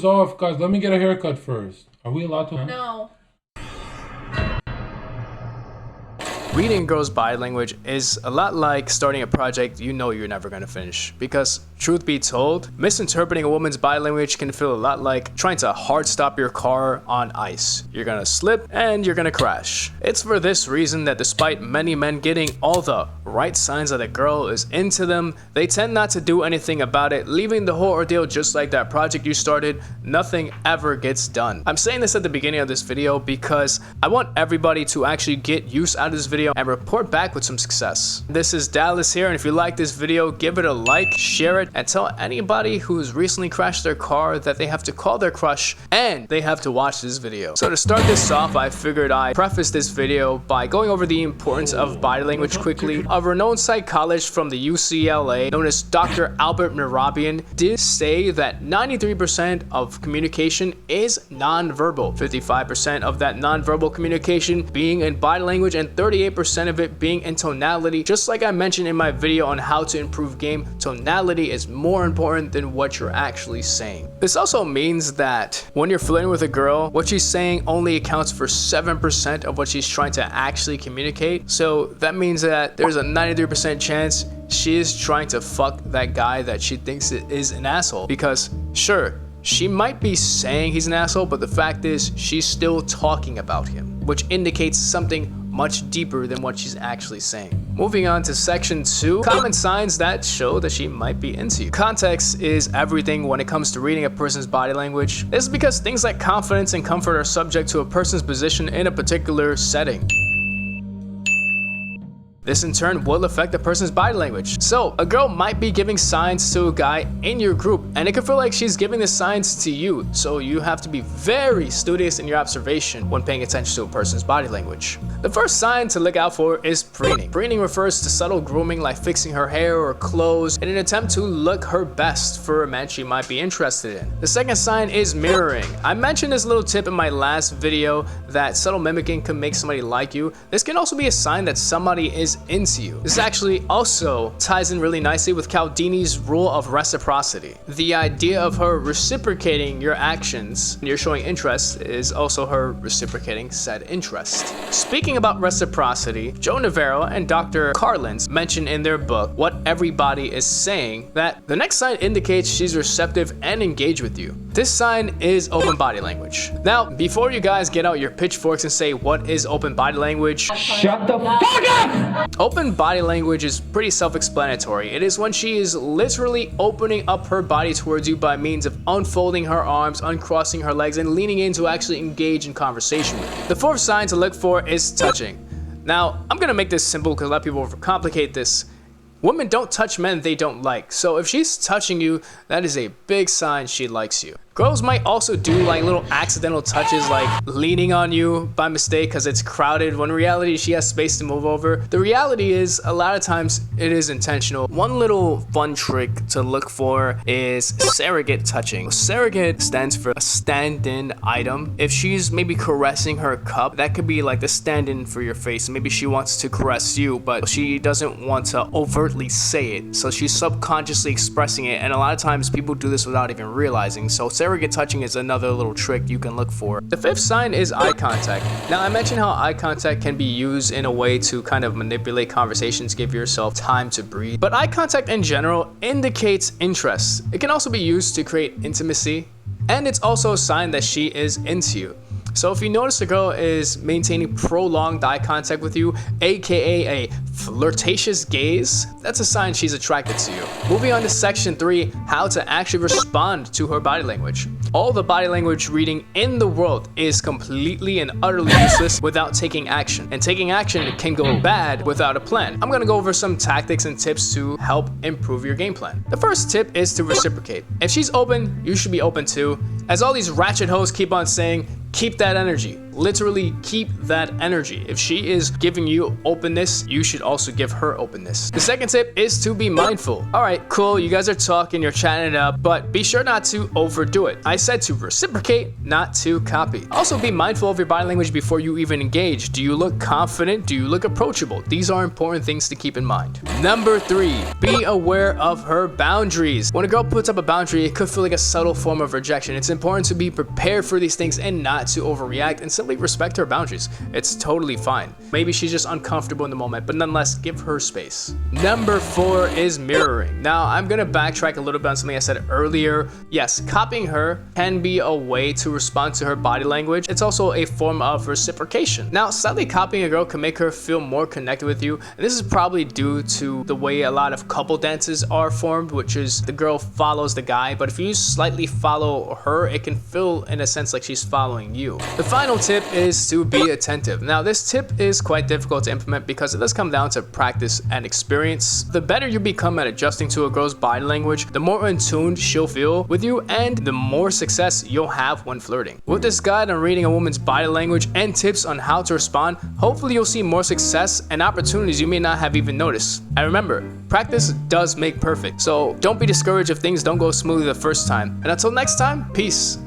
Off, guys. Let me get a haircut first. Are we allowed to? No. Reading girls' body language is a lot like starting a project you know you're never going to finish. Because, truth be told, misinterpreting a woman's body language can feel a lot like trying to hard stop your car on ice. You're going to slip and you're going to crash. It's for this reason that despite many men getting all the right signs that a girl is into them, they tend not to do anything about it, leaving the whole ordeal just like that project you started. Nothing ever gets done. I'm saying this at the beginning of this video because I want everybody to actually get use out of this video and report back with some success. This is Dallas here, and if you like this video, give it a like, share it, and tell anybody who's recently crashed their car that they have to call their crush and they have to watch this video. So to start this off, I figured I'd preface this video by going over the importance of body language quickly. A renowned psychologist from the UCLA known as Dr. Albert Mehrabian did say that 93% of communication is nonverbal, 55% of that nonverbal communication being in body language, and 38% of it being in tonality. Just like I mentioned in my video on how to improve game, tonality is more important than what you're actually saying. This also means that when you're flirting with a girl, what she's saying only accounts for 7% of what she's trying to actually communicate. So that means that there's a 93% chance she is trying to fuck that guy that she thinks is an asshole. Because sure, she might be saying he's an asshole, but the fact is she's still talking about him, which indicates something much deeper than what she's actually saying. Moving on to section 2, common signs that show that she might be into you. Context is everything when it comes to reading a person's body language. This is because things like confidence and comfort are subject to a person's position in a particular setting. This in turn will affect the person's body language. So a girl might be giving signs to a guy in your group, and it can feel like she's giving the signs to you. So you have to be very studious in your observation when paying attention to a person's body language. The first sign to look out for is preening. Preening refers to subtle grooming like fixing her hair or clothes in an attempt to look her best for a man she might be interested in. The second sign is mirroring. I mentioned this little tip in my last video that subtle mimicking can make somebody like you. This can also be a sign that somebody is into you. This actually also ties in really nicely with Cialdini's rule of reciprocity. The idea of her reciprocating your actions when you're showing interest is also her reciprocating said interest. Speaking about reciprocity, Joe Navarro and Dr. Carlins mention in their book What Everybody Is Saying that the next sign indicates she's receptive and engaged with you. This sign is open body language. Now, before you guys get out your pitchforks and say what is open body language, shut the fuck up! Open body language is pretty self-explanatory. It is when she is literally opening up her body towards you by means of unfolding her arms, uncrossing her legs, and leaning in to actually engage in conversation with you. The fourth sign to look for is touching. Now, I'm gonna make this simple because a lot of people overcomplicate this. Women don't touch men they don't like. So if she's touching you, that is a big sign she likes you. Girls might also do like little accidental touches like leaning on you by mistake because it's crowded when in reality she has space to move over. The reality is a lot of times it is intentional. One little fun trick to look for is surrogate touching. Surrogate stands for a stand-in item. If she's maybe caressing her cup, that could be like the stand-in for your face. Maybe she wants to caress you, but she doesn't want to overtly say it. So she's subconsciously expressing it, and a lot of times people do this without even realizing. So surrogate touching is another little trick you can look for. The fifth sign is eye contact. Now, I mentioned how eye contact can be used in a way to kind of manipulate conversations, give yourself time to breathe. But eye contact in general indicates interest. It can also be used to create intimacy, and it's also a sign that she is into you. So if you notice a girl is maintaining prolonged eye contact with you, aka a flirtatious gaze, that's a sign she's attracted to you. Moving on to section 3, how to actually respond to her body language. All the body language reading in the world is completely and utterly useless without taking action. And taking action can go bad without a plan. I'm gonna go over some tactics and tips to help improve your game plan. The first tip is to reciprocate. If she's open, you should be open too. As all these ratchet hoes keep on saying, keep that energy. literally keep that energy. If she is giving you openness, you should also give her openness. The second tip is to be mindful. All right, cool, you guys are talking, you're chatting it up, but be sure not to overdo it. I said to reciprocate, not to copy. Also, be mindful of your body language before you even engage. Do you look confident? Do you look approachable? These are important things to keep in mind. Number 3, be aware of her boundaries. When a girl puts up a boundary, it could feel like a subtle form of rejection. It's important to be prepared for these things and not to overreact and simply respect her boundaries. It's totally fine. Maybe she's just uncomfortable in the moment, but nonetheless, give her space. Number 4 is mirroring. Now, I'm gonna backtrack a little bit on something I said earlier. Yes, copying her can be a way to respond to her body language. It's also a form of reciprocation. Now, slightly copying a girl can make her feel more connected with you, and this is probably due to the way a lot of couple dances are formed, which is the girl follows the guy, but if you slightly follow her, it can feel in a sense like she's following you. The final tip is to be attentive. Now, this tip is quite difficult to implement because it does come down to practice and experience. The better you become at adjusting to a girl's body language, the more in tune she'll feel with you and the more success you'll have when flirting. With this guide on reading a woman's body language and tips on how to respond, hopefully you'll see more success and opportunities you may not have even noticed. And remember, practice does make perfect, so don't be discouraged if things don't go smoothly the first time. And until next time, peace.